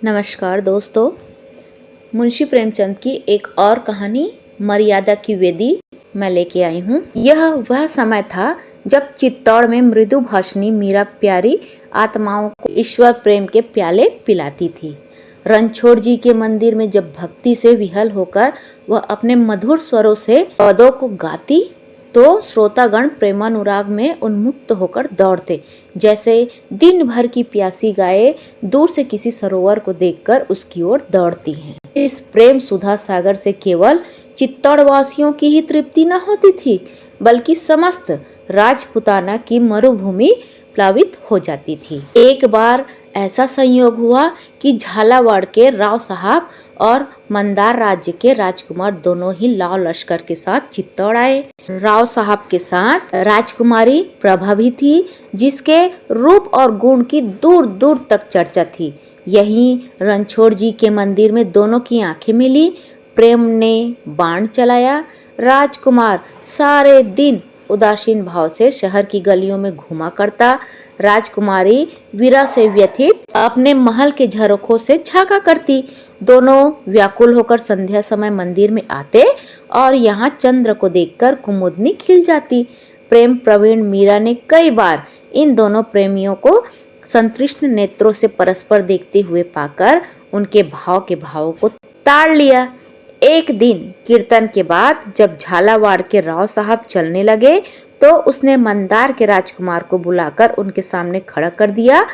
नमस्कार दोस्तों, मुंशी प्रेमचंद की एक और कहानी मर्यादा की वेदी मैं लेके आई हूँ। यह वह समय था जब चित्तौड़ में मृदु भाषिणी मीरा प्यारी आत्माओं को ईश्वर प्रेम के प्याले पिलाती थी। रणछोड़ जी के मंदिर में जब भक्ति से विहल होकर वह अपने मधुर स्वरों से पदों को गाती तो श्रोतागण प्रेमानुराग में उन्मुक्त होकर दौड़ते, जैसे दिन भर की प्यासी गाय दूर से किसी सरोवर को देखकर उसकी ओर दौड़ती हैं। इस प्रेम सुधा सागर से केवल चित्तौड़ वासियों की ही तृप्ति न होती थी, बल्कि समस्त राजपुताना की मरुभूमि प्लावित हो जाती थी। एक बार ऐसा संयोग हुआ कि झालावाड़ के राव साहब और मंदार राज्य के राजकुमार दोनों ही लाव लश्कर के साथ चित्तौड़ आए। राव साहब के साथ राजकुमारी प्रभा भी थी, जिसके रूप और गुण की दूर दूर तक चर्चा थी। यहीं रणछोड़ जी के मंदिर में दोनों की आंखें मिली। प्रेम ने बाण चलाया। राजकुमार सारे दिन उदासीन भाव से शहर की गलियों में घूमा करता। राजकुमारी वीरा से व्यथित अपने महल के झरोखों से झांका करती। दोनों व्याकुल होकर संध्या समय मंदिर में आते और यहाँ चंद्र को देखकर कुमुदनी खिल जाती। प्रेम प्रवीण मीरा ने कई बार इन दोनों प्रेमियों को संतृष्ण नेत्रों से परस्पर देखते हुए पाकर उनके भाव के भावों को ताड़ लिया। एक दिन कीर्तन के बाद जब झालावाड़ के राव साहब चलने लगे तो उसने मंदार के राजकुमार को बुलाकर उनके सामने खड़ा कर दिया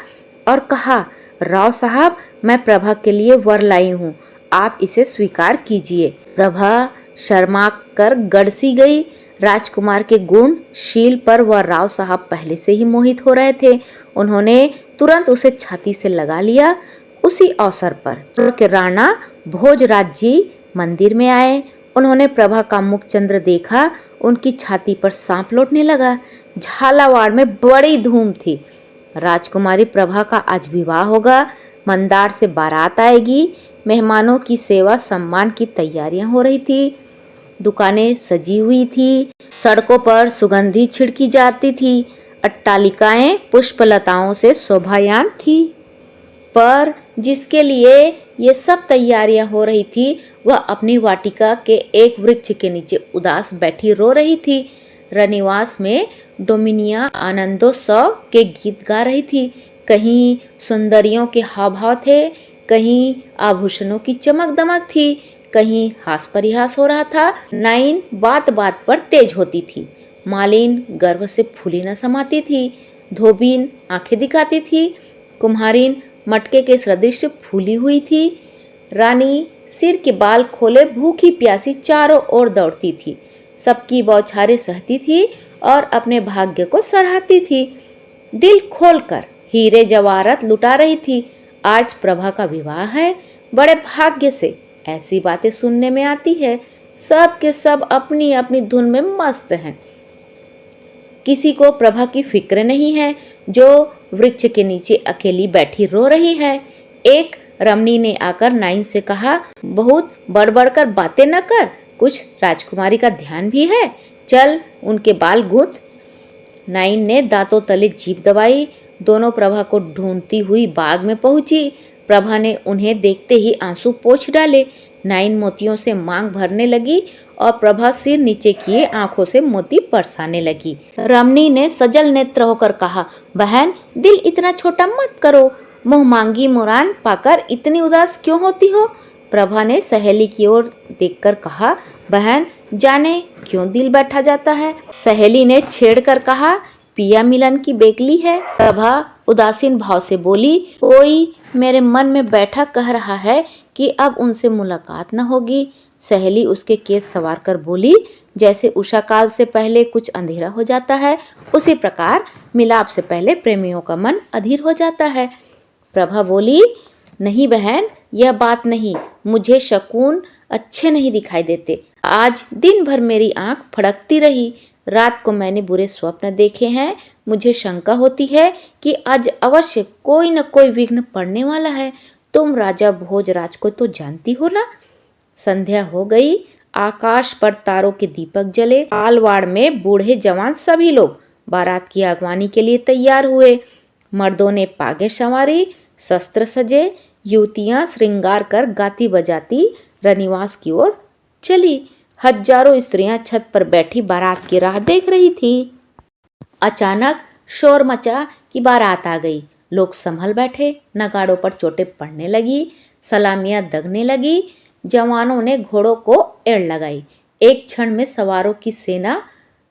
और कहा, राव साहब, मैं प्रभा के लिए वर लाई हूँ, आप इसे स्वीकार कीजिए। प्रभा शर्मा कर गड़सी गई। राजकुमार के गुण शील पर वह राव साहब पहले से ही मोहित हो रहे थे। उन्होंने तुरंत उसे छाती से लगा लिया। उसी अवसर पर के राणा भोजराज जी मंदिर में आए। उन्होंने प्रभा का मुखचंद्र देखा। उनकी छाती पर सांप लौटने लगा। झालावाड़ में बड़ी धूम थी। राजकुमारी प्रभा का आज विवाह होगा। मंदार से बारात आएगी। मेहमानों की सेवा सम्मान की तैयारियां हो रही थी। दुकानें सजी हुई थी। सड़कों पर सुगंधी छिड़की जाती थी। अट्टालिकाएं पुष्पलताओं से शोभायान थी। पर जिसके लिए ये सब तैयारियां हो रही थी वह अपनी वाटिका के एक वृक्ष के नीचे उदास बैठी रो रही थी। रनिवास में डोमिनिया आनंदोत्सव के गीत गा रही थी। कहीं सुंदरियों के हाव भाव थे, कहीं आभूषणों की चमक दमक थी, कहीं हास परिहास हो रहा था। नाइन बात बात पर तेज होती थी। मालिन गर्व से फूली न समाती थी। धोबीन आंखें दिखाती थी। कुम्हारिन मटके के सदृश फूली हुई थी। रानी सिर के बाल खोले भूखी प्यासी चारों ओर दौड़ती थी। सबकी बौछारें सहती थी और अपने भाग्य को सराहती थी। दिल खोलकर हीरे जवाहरात लुटा रही थी। आज प्रभा का विवाह है। बड़े भाग्य से ऐसी बातें सुनने में आती है। सब के सब अपनी अपनी धुन में मस्त हैं। किसी को प्रभा की फिक्र नहीं है, जो वृक्ष के नीचे अकेली बैठी रो रही है। एक रमणी ने आकर नाइन से कहा, बहुत बढ़ कर बातें न कर, कुछ राजकुमारी का ध्यान भी है, चल उनके बाल गूंथ। नाइन ने दांतों तले जीभ दबाई। दोनों प्रभा को ढूंढती हुई बाग में पहुंची। प्रभा ने उन्हें देखते ही आंसू पोंछ डाले। नाइन मोतियों से मांग भरने लगी और प्रभा सिर नीचे किए आंखों से मोती बरसाने लगी। रमणी ने सजल नेत्र होकर कहा, बहन, दिल इतना छोटा मत करो, मुंह मांगी मुरान पाकर इतनी उदास क्यों होती हो। प्रभा ने सहेली की ओर देखकर कहा, बहन, जाने क्यों दिल बैठा जाता है। सहेली ने छेड़कर कहा, पिया मिलन की बेकली है। प्रभा उदासीन भाव से बोली, कोई मेरे मन में बैठा कह रहा है कि अब उनसे मुलाकात न होगी। सहेली उसके केस संवार कर बोली, जैसे उषा काल से पहले कुछ अंधेरा हो जाता है, उसी प्रकार मिलाप से पहले प्रेमियों का मन अधीर हो जाता है। प्रभा बोली, नहीं बहन, यह बात नहीं, मुझे शकुन अच्छे नहीं दिखाई देते। आज दिन भर मेरी आंख फड़कती रही। रात को मैंने बुरे स्वप्न देखे हैं। मुझे शंका होती है कि आज अवश्य कोई न कोई विघ्न पड़ने वाला है। तुम राजा भोजराज को तो जानती हो ना। संध्या हो गई। आकाश पर तारों के दीपक जले। आलवाड़ में बूढ़े जवान सभी लोग बारात की अगवानी के लिए तैयार हुए। मर्दों ने पागे संवारी, शस्त्र सजे, युवतियां श्रृंगार कर गाती बजाती रनिवास की ओर चली। हजारों स्त्रियां छत पर बैठी बारात की राह देख रही थी। अचानक शोर मचा कि बारात आ गई। लोग संभल बैठे, नगाड़ों पर चोटें पड़ने लगी, सलामियां दगने लगी। जवानों ने घोड़ों को एड़ लगाई। एक क्षण में सवारों की सेना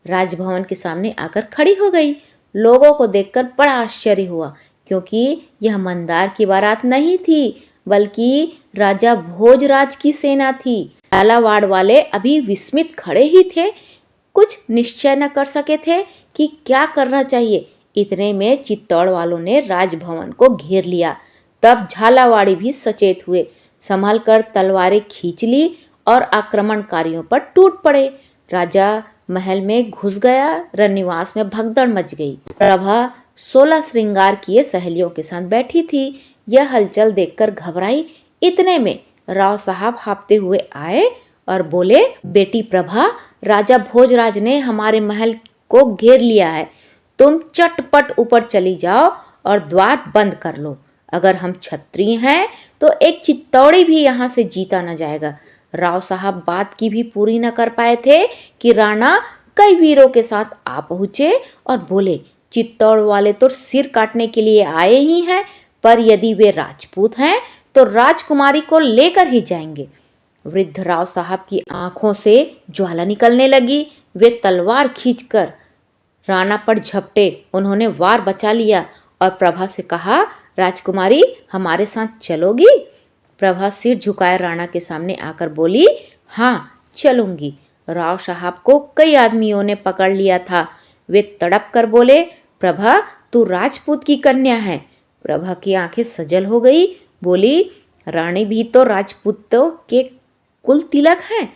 राजभवन के सामने आकर खड़ी हो गई। लोगों को देखकर बड़ा आश्चर्य हुआ, क्योंकि यह मंदार की बारात नहीं थी, बल्कि राजा भोजराज की सेना थी। झालावाड़ वाले अभी विस्मित खड़े ही थे, कुछ निश्चय न कर सके थे कि क्या करना चाहिए। इतने में चित्तौड़ वालों ने राजभवन को घेर लिया। तब झालावाड़ी भी सचेत हुए, संभल कर तलवारें खींच ली और आक्रमणकारियों पर टूट पड़े। राजा महल में घुस गया, रनिवास में भगदड़ मच गई। प्रभा 16 श्रृंगार किए सहेलियों के साथ बैठी थी। यह हलचल देखकर घबराई। इतने में राव साहब हाँफते हुए आए और बोले, बेटी प्रभा, राजा भोजराज ने हमारे महल को घेर लिया है। तुम चटपट ऊपर चली जाओ और द्वार बंद कर लो। अगर हम क्षत्रिय हैं तो एक चित्तौड़ी भी यहाँ से जीता न जाएगा। राव साहब बात की भी पूरी न कर पाए थे कि राणा कई वीरों के साथ आ पहुंचे और बोले, चित्तौड़ वाले तो सिर काटने के लिए आए ही हैं, पर यदि वे राजपूत हैं तो राजकुमारी को लेकर ही जाएंगे। वृद्ध राव साहब की आंखों से ज्वाला निकलने लगी। वे तलवार खींचकर राणा पर झपटे। उन्होंने वार बचा लिया और प्रभा से कहा, राजकुमारी, हमारे साथ चलोगी? प्रभा सिर झुकाए राणा के सामने आकर बोली, हाँ, चलूंगी। राव साहब को कई आदमियों ने पकड़ लिया था। वे तड़प कर बोले, प्रभा, तू राजपूत की कन्या है। प्रभा की आंखें सजल हो गई, बोली, रानी भी तो राजपूतों के कुल तिलक हैं।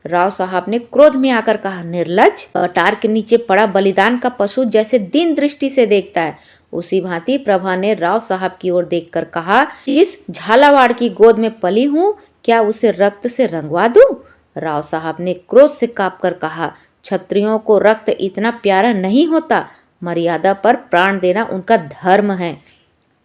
राव साहब ने क्रोध में आकर कहा, निर्लज्ज, कटार के नीचे पड़ा बलिदान का पशु जैसे दीन दृष्टि से देखता है, उसी भांति प्रभा ने राव साहब की ओर देखकर कहा, जिस झालावाड़ की गोद में पली हूँ, क्या उसे रक्त से रंगवा दूं? राव साहब ने क्रोध से कांपकर कहा, क्षत्रियों को रक्त इतना प्यारा नहीं होता, मर्यादा पर प्राण देना उनका धर्म है।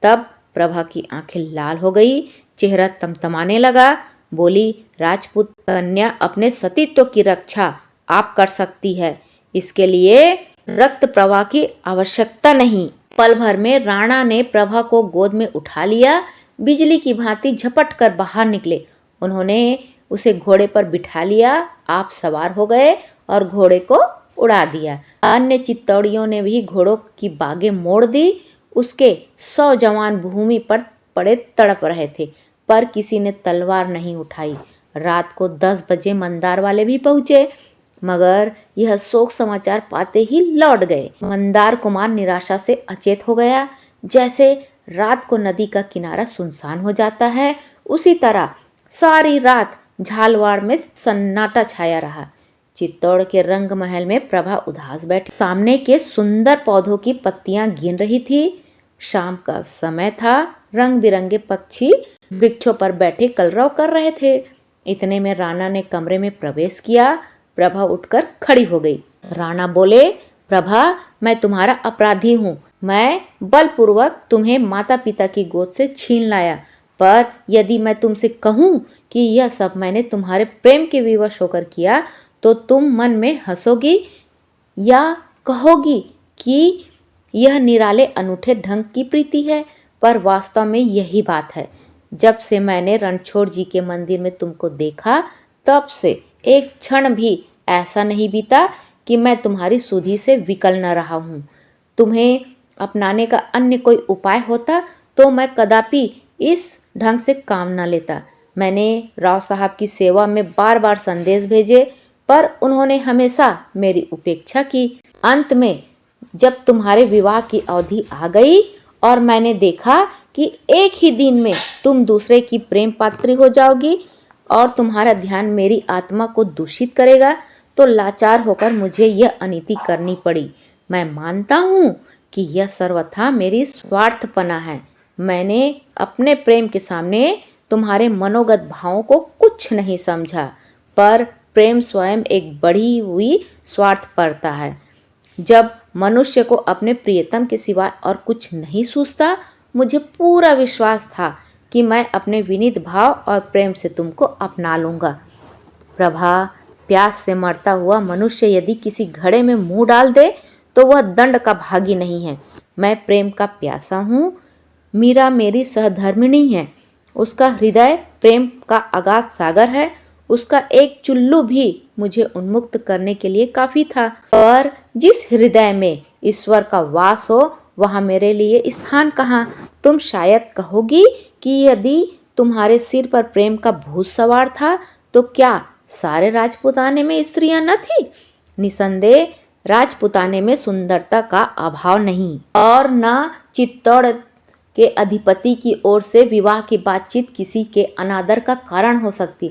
तब प्रभा की आंखें लाल हो गई, चेहरा तमतमाने लगा। बोली, राजपूत कन्या अपने सतीत्व की रक्षा आप कर सकती है, इसके लिए रक्त प्रवाह की आवश्यकता नहीं। पल भर में राणा ने प्रभा को गोद में उठा लिया। बिजली की भांति झपट कर बाहर निकले। उन्होंने उसे घोड़े पर बिठा लिया। आप सवार हो गए और घोड़े को उड़ा दिया। अन्य चित्तौड़ियों ने भी घोड़ों की बागें मोड़ दी। उसके 100 जवान भूमि पर पड़े तड़प रहे थे, पर किसी ने तलवार नहीं उठाई। रात को 10 बजे मंदार वाले भी पहुंचे, मगर यह शोक समाचार पाते ही लौट गए। मंदार कुमार निराशा से अचेत हो गया। जैसे रात को नदी का किनारा सुनसान हो जाता है, उसी तरह सारी रात झालवाड़ में सन्नाटा छाया रहा। चित्तौड़ के रंग महल में प्रभा उदास बैठी सामने के सुंदर पौधों की पत्तियां गिन रही थी। शाम का समय था। रंग बिरंगे पक्षी वृक्षों पर बैठे कलरव कर रहे थे। इतने में राणा ने कमरे में प्रवेश किया। प्रभा उठकर खड़ी हो गई। राणा बोले, प्रभा, मैं तुम्हारा अपराधी हूँ। मैं बलपूर्वक तुम्हें माता पिता की गोद से छीन लाया, पर यदि मैं तुमसे कहूँ कि यह सब मैंने तुम्हारे प्रेम के विवश होकर किया, तो तुम मन में हंसोगी या कहोगी कि यह निराले अनूठे ढंग की प्रीति है। पर वास्तव में यही बात है। जब से मैंने रणछोड़ जी के मंदिर में तुमको देखा, तब से एक क्षण भी ऐसा नहीं बीता कि मैं तुम्हारी सुधि से विकल न रहा हूँ। तुम्हें अपनाने का अन्य कोई उपाय होता तो मैं कदापि इस ढंग से काम न लेता। मैंने राव साहब की सेवा में बार बार संदेश भेजे, पर उन्होंने हमेशा मेरी उपेक्षा की। अंत में जब तुम्हारे विवाह की अवधि आ गई और मैंने देखा कि एक ही दिन में तुम दूसरे की प्रेम पात्री हो जाओगी और तुम्हारा ध्यान मेरी आत्मा को दूषित करेगा, तो लाचार होकर मुझे यह अनीति करनी पड़ी। मैं मानता हूँ कि यह सर्वथा मेरी स्वार्थपना है। मैंने अपने प्रेम के सामने तुम्हारे मनोगत भावों को कुछ नहीं समझा, पर प्रेम स्वयं एक बढ़ी हुई स्वार्थपरता है। जब मनुष्य को अपने प्रियतम के सिवा और कुछ नहीं सूझता, मुझे पूरा विश्वास था कि मैं अपने विनीत भाव और प्रेम से तुमको अपना लूँगा। प्रभा, प्यास से मरता हुआ मनुष्य यदि किसी घड़े में मुंह डाल दे तो वह दंड का भागी नहीं है। मैं प्रेम का प्यासा हूँ। मीरा मेरी सहधर्मिणी है। उसका हृदय प्रेम का अगाध सागर है। उसका एक चुल्लू भी मुझे उन्मुक्त करने के लिए काफी था। और जिस हृदय में ईश्वर का वास हो वहाँ मेरे लिए स्थान कहाँ। तुम शायद कहोगी कि यदि तुम्हारे सिर पर प्रेम का भूत सवार था तो क्या सारे राजपुताने में स्त्रियां न थी? निसंदेह राजपुताने में सुंदरता का अभाव नहीं और न चित्तौड़ के अधिपति की ओर से विवाह की बातचीत किसी के अनादर का कारण हो सकती,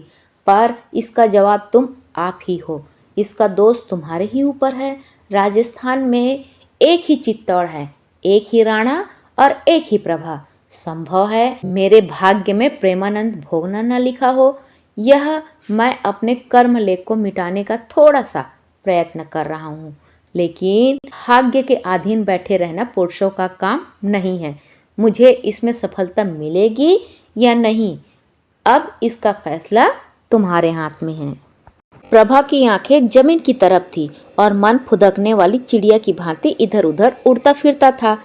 पर इसका जवाब तुम आप ही हो। इसका दोष तुम्हारे ही ऊपर है। राजस्थान में एक ही चित्तौड़ है, एक ही राणा और एक ही प्रभा। संभव है मेरे भाग्य में प्रेमानंद भोगना न लिखा हो। यह मैं अपने कर्म लेख को मिटाने का थोड़ा सा प्रयत्न कर रहा हूँ, लेकिन भाग्य के अधीन बैठे रहना पुरुषों का काम नहीं है। मुझे इसमें सफलता मिलेगी या नहीं, अब इसका फैसला तुम्हारे हाथ में है। प्रभा की आंखें जमीन की तरफ थी और मन फुदकने वाली चिड़िया की भांति इधर उधर उड़ता फिरता था।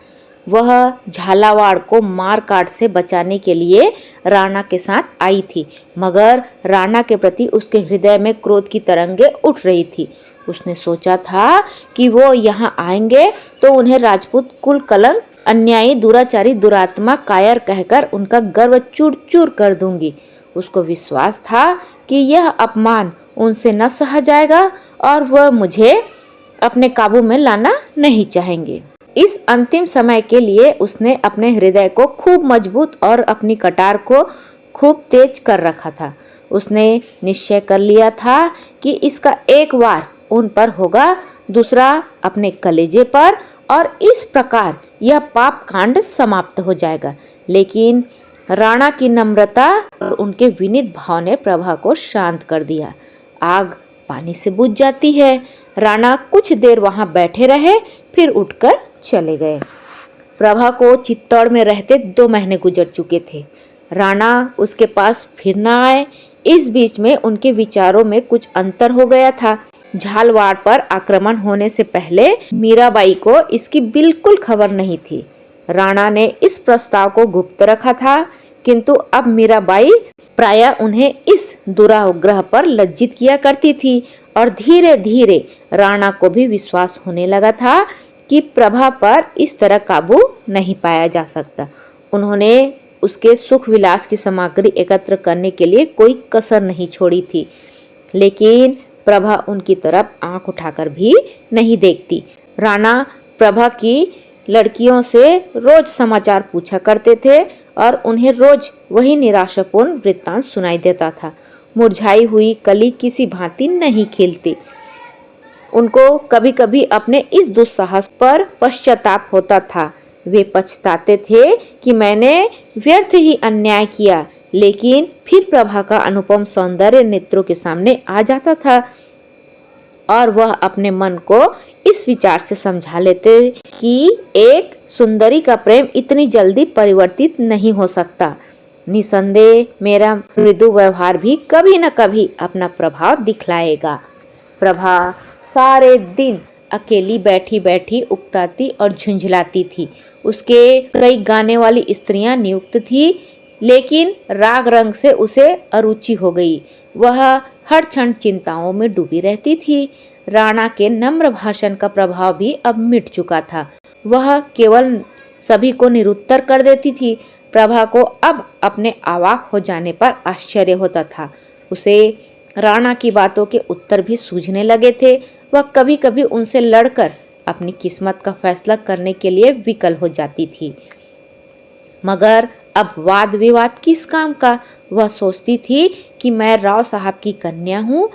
वह झालावाड़ को मार काट से बचाने के लिए राणा के साथ आई थी, मगर राणा के प्रति उसके हृदय में क्रोध की तरंगें उठ रही थी। उसने सोचा था कि वो यहाँ आएंगे तो उन्हें राजपूत कुल कलंक, अन्यायी, दुराचारी, दुरात्मा, कायर कहकर उनका गर्व चूर चूर कर दूंगी। उसको विश्वास था कि यह अपमान उनसे न सहा जाएगा और वह मुझे अपने काबू में लाना नहीं चाहेंगे। इस अंतिम समय के लिए उसने अपने हृदय को खूब मजबूत और अपनी कटार को खूब तेज कर रखा था। उसने निश्चय कर लिया था कि इसका एक वार उन पर होगा, दूसरा अपने कलेजे पर, और इस प्रकार यह पाप कांड समाप्त हो जाएगा। लेकिन राणा की नम्रता और उनके विनीत भाव ने प्रभा को शांत कर दिया। आग पानी से बुझ जाती है। राणा कुछ देर वहां बैठे रहे, फिर उठकर चले गए। प्रभा को चित्तौड़ में रहते 2 महीने गुजर चुके थे। राणा उसके पास फिर न आए। इस बीच में उनके विचारों में कुछ अंतर हो गया था। झालवाड़ पर आक्रमण होने से पहले मीराबाई को इसकी बिल्कुल खबर नहीं थी। राणा ने इस प्रस्ताव को गुप्त रखा था, किंतु अब मीराबाई प्रायः उन्हें इस दुराग्रह पर लज्जित किया करती थी और धीरे धीरे राणा को भी विश्वास होने लगा था कि प्रभा पर इस तरह काबू नहीं पाया जा सकता। उन्होंने उसके सुख विलास की सामग्री एकत्र करने के लिए कोई कसर नहीं छोड़ी थी, लेकिन प्रभा उनकी तरफ आंख उठाकर भी नहीं देखती। राणा प्रभा की लड़कियों से रोज समाचार पूछा करते थे और उन्हें रोज वही निराशापूर्ण वृत्तांत सुनाई देता था। मुरझाई हुई कली किसी भांति नहीं खिलती। उनको कभी कभी अपने इस दुस्साहस पर पश्चाताप होता था। वे पछताते थे कि मैंने व्यर्थ ही अन्याय किया, लेकिन फिर प्रभा का अनुपम सौंदर्य नेत्रों के सामने आ जाता था और वह अपने मन को इस विचार से समझा लेते कि एक सुंदरी का प्रेम इतनी जल्दी परिवर्तित नहीं हो सकता। निसंदेह मेरा मृदु व्यवहार भी कभी न कभी अपना प्रभाव दिखलाएगा। प्रभा सारे दिन अकेली बैठी बैठी उकताती और झुंझलाती थी। उसके कई गाने वाली स्त्रियां नियुक्त थी, लेकिन राग रंग से उसे अरुचि हो गई। वह हर क्षण चिंताओं में डूबी रहती थी। राणा के नम्र भाषण का प्रभाव भी अब मिट चुका था। वह केवल सभी को निरुत्तर कर देती थी। प्रभा को अब अपने अवाक हो जाने पर आश्चर्य होता था। उसे राणा की बातों के उत्तर भी सूझने लगे थे। वह कभी कभी उनसे लड़कर अपनी किस्मत का फैसला करने के लिए विकल हो जाती थी, मगर अब वाद विवाद किस काम का। वह सोचती थी कि मैं राव साहब की कन्या हूँ,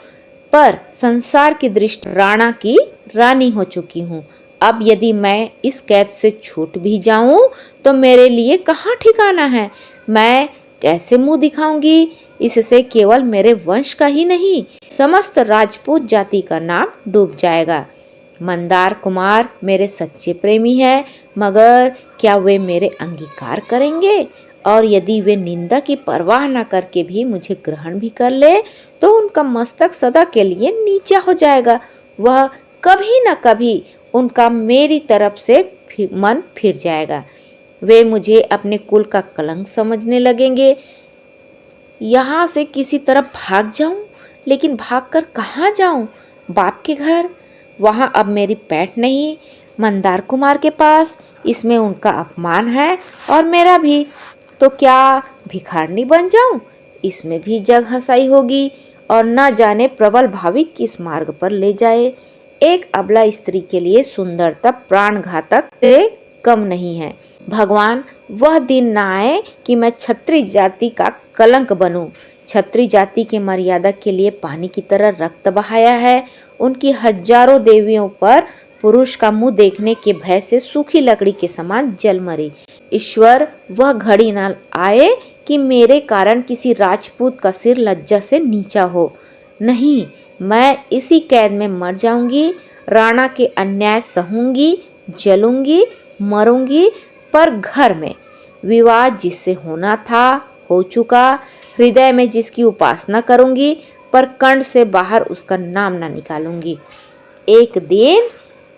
पर संसार की दृष्टि राणा की रानी हो चुकी हूँ। अब यदि मैं इस कैद से छूट भी जाऊं तो मेरे लिए कहाँ ठिकाना है। मैं कैसे मुंह दिखाऊंगी। इससे केवल मेरे वंश का ही नहीं, समस्त राजपूत जाति का नाम डूब जाएगा। मंदार कुमार मेरे सच्चे प्रेमी हैं, मगर क्या वे मेरे अंगीकार करेंगे? और यदि वे निंदा की परवाह न करके भी मुझे ग्रहण भी कर ले तो उनका मस्तक सदा के लिए नीचा हो जाएगा। वह कभी न कभी उनका मेरी तरफ से मन फिर जाएगा। वे मुझे अपने कुल का कलंक समझने लगेंगे। यहाँ से किसी तरफ भाग जाऊं, लेकिन भागकर कहाँ जाऊं? बाप के घर, वहाँ अब मेरी पैठ नहीं। मंदार कुमार के पास, इसमें उनका अपमान है और मेरा भी। तो क्या भिखारनी बन जाऊं? इसमें भी जग हंसाई होगी और न जाने प्रबल भावी किस मार्ग पर ले जाए। एक अबला स्त्री के लिए सुंदरता प्राणघातक से कम नहीं है। भगवान, वह दिन न आए कि मैं क्षत्रिय जाति का कलंक बनूं। क्षत्रिय जाति के मर्यादा के लिए पानी की तरह रक्त बहाया है। उनकी हजारों देवियों पर पुरुष का मुंह देखने के भय से सूखी लकड़ी के समान जल मरी। ईश्वर, वह घड़ी न आए कि मेरे कारण किसी राजपूत का सिर लज्जा से नीचा हो। नहीं, मैं इसी कैद में मर जाऊंगी। राणा के अन्याय सहूंगी, जलूंगी, मरूंगी, पर घर में विवाद जिससे होना था हो चुका। हृदय में जिसकी उपासना करूंगी, पर कंठ से बाहर उसका नाम ना निकालूंगी। एक दिन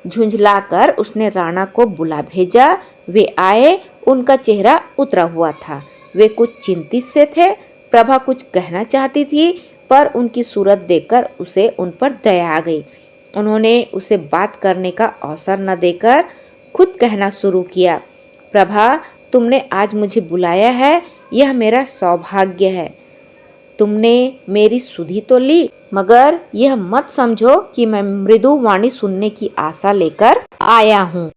झुंझलाकर उसने राणा को बुला भेजा। वे आए। उनका चेहरा उतरा हुआ था। वे कुछ चिंतित से थे। प्रभा कुछ कहना चाहती थी, पर उनकी सूरत देखकर उसे उन पर दया आ गई। उन्होंने उसे बात करने का अवसर न देकर खुद कहना शुरू किया। प्रभा, तुमने आज मुझे बुलाया है, यह मेरा सौभाग्य है। तुमने मेरी सुधि तो ली, मगर यह मत समझो कि मैं मृदु वाणी सुनने की आशा लेकर आया हूँ।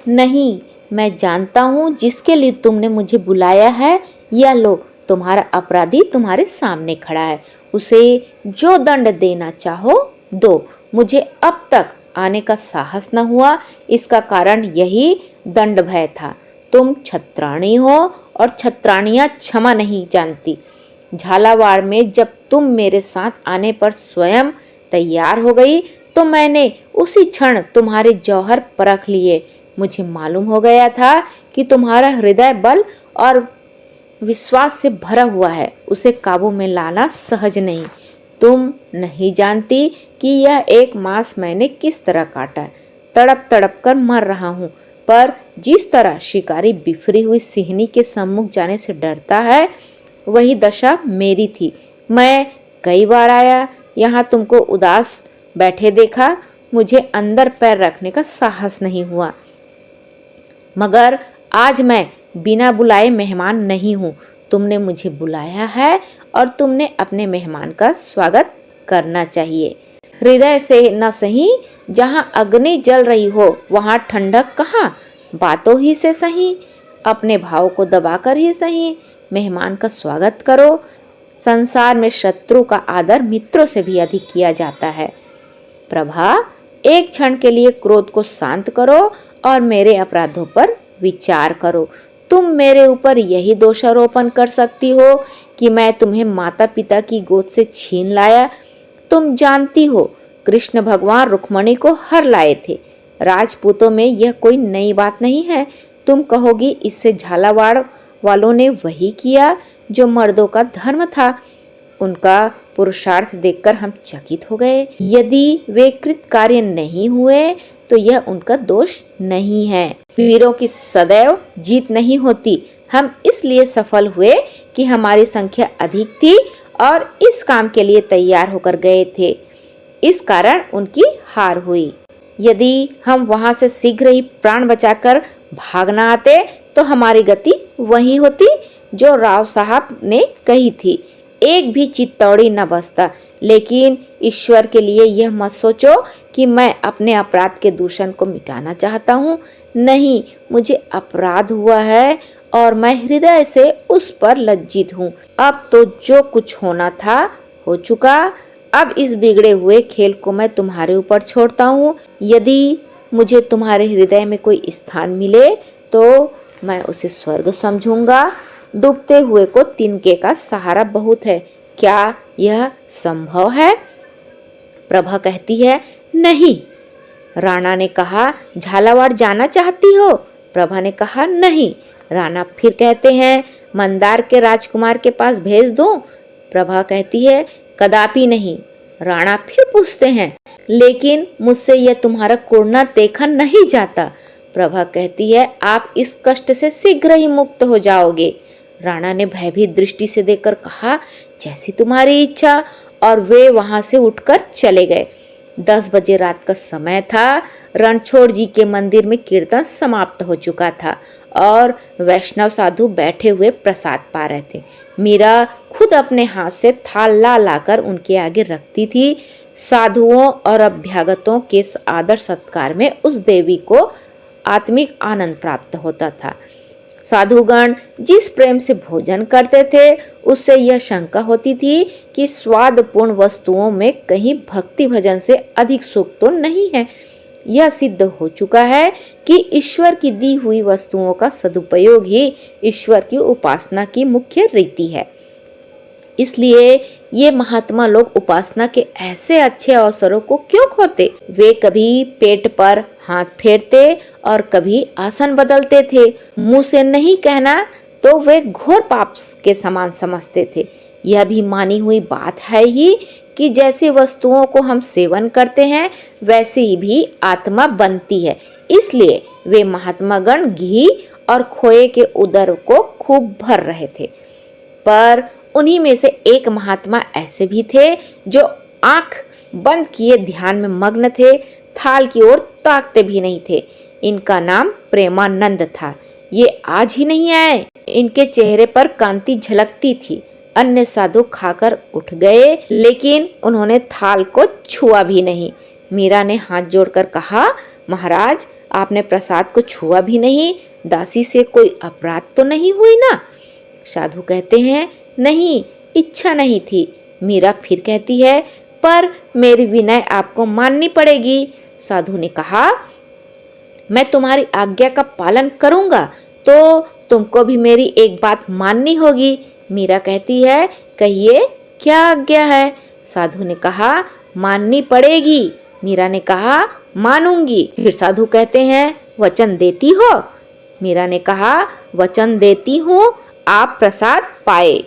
नहीं, मैं जानता हूँ जिसके लिए तुमने मुझे बुलाया है। यह लो, तुम्हारा अपराधी तुम्हारे सामने खड़ा है। उसे जो दंड देना चाहो दो। मुझे अब तक आने का साहस न हुआ, इसका कारण यही दंड भय था। तुम छत्राणी हो और छत्राणियाँ क्षमा नहीं जानती। झालावाड़ में जब तुम मेरे साथ आने पर स्वयं तैयार हो गई तो मैंने उसी क्षण तुम्हारे जौहर परख लिए। मुझे मालूम हो गया था कि तुम्हारा हृदय बल और विश्वास से भरा हुआ है। उसे काबू में लाना सहज नहीं। तुम नहीं जानती कि यह एक मास मैंने किस तरह काटा। तड़प तड़प कर मर रहा हूँ, पर जिस तरह शिकारी बिफरी हुई सिंहनी के सम्मुख जाने से डरता है, वही दशा मेरी थी। मैं कई बार आया, यहाँ तुमको उदास बैठे देखा। मुझे अंदर पैर रखने का साहस नहीं हुआ, मगर आज मैं बिना बुलाए मेहमान नहीं हूँ। तुमने मुझे बुलाया है और तुमने अपने मेहमान का स्वागत करना चाहिए। हृदय से न सही, जहाँ अग्नि जल रही हो वहाँ ठंडक कहाँ। बातों ही से सही, अपने भाव को दबाकर ही सही मेहमान का स्वागत करो। संसार में शत्रु का आदर मित्रों से भी अधिक किया जाता है। प्रभा, एक क्षण के लिए क्रोध को शांत करो और मेरे अपराधों पर विचार करो। तुम मेरे ऊपर यही दोषारोपण कर सकती हो कि मैं तुम्हें माता पिता की गोद से छीन लाया। तुम जानती हो, कृष्ण भगवान रुक्मणी को हर लाए थे। राजपूतों में यह कोई नई बात नहीं है। तुम कहोगी इससे झालावाड़ वालों ने वही किया जो मर्दों का धर्म था। उनका पुरुषार्थ देखकर हम चकित हो गए। यदि वे कृत कार्य नहीं हुए तो यह उनका दोष नहीं है। वीरों की सदैव जीत नहीं होती। हम इसलिए सफल हुए कि हमारी संख्या अधिक थी और इस काम के लिए तैयार होकर गए थे। इस कारण उनकी हार हुई। यदि हम वहां से शीघ्र ही प्राण बचाकर भागना आते तो हमारी गति वही होती जो राव साहब ने कही थी। एक भी चित्तौड़ी न बसता। लेकिन ईश्वर के लिए यह मत सोचो कि मैं अपने अपराध के दूषण को मिटाना चाहता हूँ। नहीं, मुझे अपराध हुआ है और मैं हृदय से उस पर लज्जित हूँ। अब तो जो कुछ होना था हो चुका। अब इस बिगड़े हुए खेल को मैं तुम्हारे ऊपर छोड़ता हूँ। यदि मुझे तुम्हारे हृदय में कोई स्थान मिले तो मैं उसे स्वर्ग समझूंगा। डूबते हुए को तिनके का सहारा बहुत है। क्या यह संभव है? प्रभा कहती है, नहीं। राणा ने कहा, झालावाड़ जाना चाहती हो? प्रभा ने कहा, नहीं। राणा फिर कहते हैं, मंदार के राजकुमार के पास भेज दूं? प्रभा कहती है, कदापि नहीं। राणा फिर पूछते हैं, लेकिन मुझसे यह तुम्हारा कुर्ना देखा नहीं जाता। प्रभा कहती है, आप इस कष्ट से शीघ्र ही मुक्त हो जाओगे। राणा ने भयभीत दृष्टि से देखकर कहा, जैसी तुम्हारी इच्छा, और वे वहां से उठकर चले गए। 10 बजे रात का समय था। रणछोड़ जी के मंदिर में कीर्तन समाप्त हो चुका था और वैष्णव साधु बैठे हुए प्रसाद पा रहे थे। मीरा खुद अपने हाथ से थाल ला लाकर उनके आगे रखती थी। साधुओं और अभ्यागतों के आदर सत्कार में उस देवी को आत्मिक आनंद प्राप्त होता था। साधुगण जिस प्रेम से भोजन करते थे, उससे यह शंका होती थी कि स्वादपूर्ण वस्तुओं में कहीं भक्ति भजन से अधिक सुख तो नहीं है। यह सिद्ध हो चुका है कि ईश्वर की दी हुई वस्तुओं का सदुपयोग ही ईश्वर की उपासना की मुख्य रीति है। इसलिए ये महात्मा लोग उपासना के ऐसे अच्छे अवसरों को क्यों खोते? वे कभी पेट पर हाथ फेरते और कभी आसन बदलते थे। मुंह से नहीं कहना तो वे घोर पाप के समान समझते थे। यह भी मानी हुई बात है ही कि जैसे वस्तुओं को हम सेवन करते हैं, वैसे ही भी आत्मा बनती है। इसलिए वे महात्मा गण घी और खोए के उदर को खूब भर रहे थे। पर उन्हीं में से एक महात्मा ऐसे भी थे जो आंख बंद किए ध्यान में मग्न थे, थाल की ओर ताकते भी नहीं थे। इनका नाम प्रेमानंद था। ये आज ही नहीं आए। इनके चेहरे पर कांति झलकती थी। अन्य साधु खाकर उठ गए, लेकिन उन्होंने थाल को छुआ भी नहीं। मीरा ने हाथ जोड़कर कहा, महाराज, आपने प्रसाद को छुआ भी नहीं। दासी से कोई अपराध तो नहीं हुई ना? साधु कहते हैं, नहीं, इच्छा नहीं थी। मीरा फिर कहती है, पर मेरी विनय आपको माननी पड़ेगी। साधु ने कहा, मैं तुम्हारी आज्ञा का पालन करूंगा, तो तुमको भी मेरी एक बात माननी होगी। मीरा कहती है, कहिए, क्या आज्ञा है? साधु ने कहा, माननी पड़ेगी। मीरा ने कहा, मानूंगी। फिर साधु कहते हैं, वचन देती हो? मीरा ने कहा, वचन देती हूँ, आप प्रसाद पाए।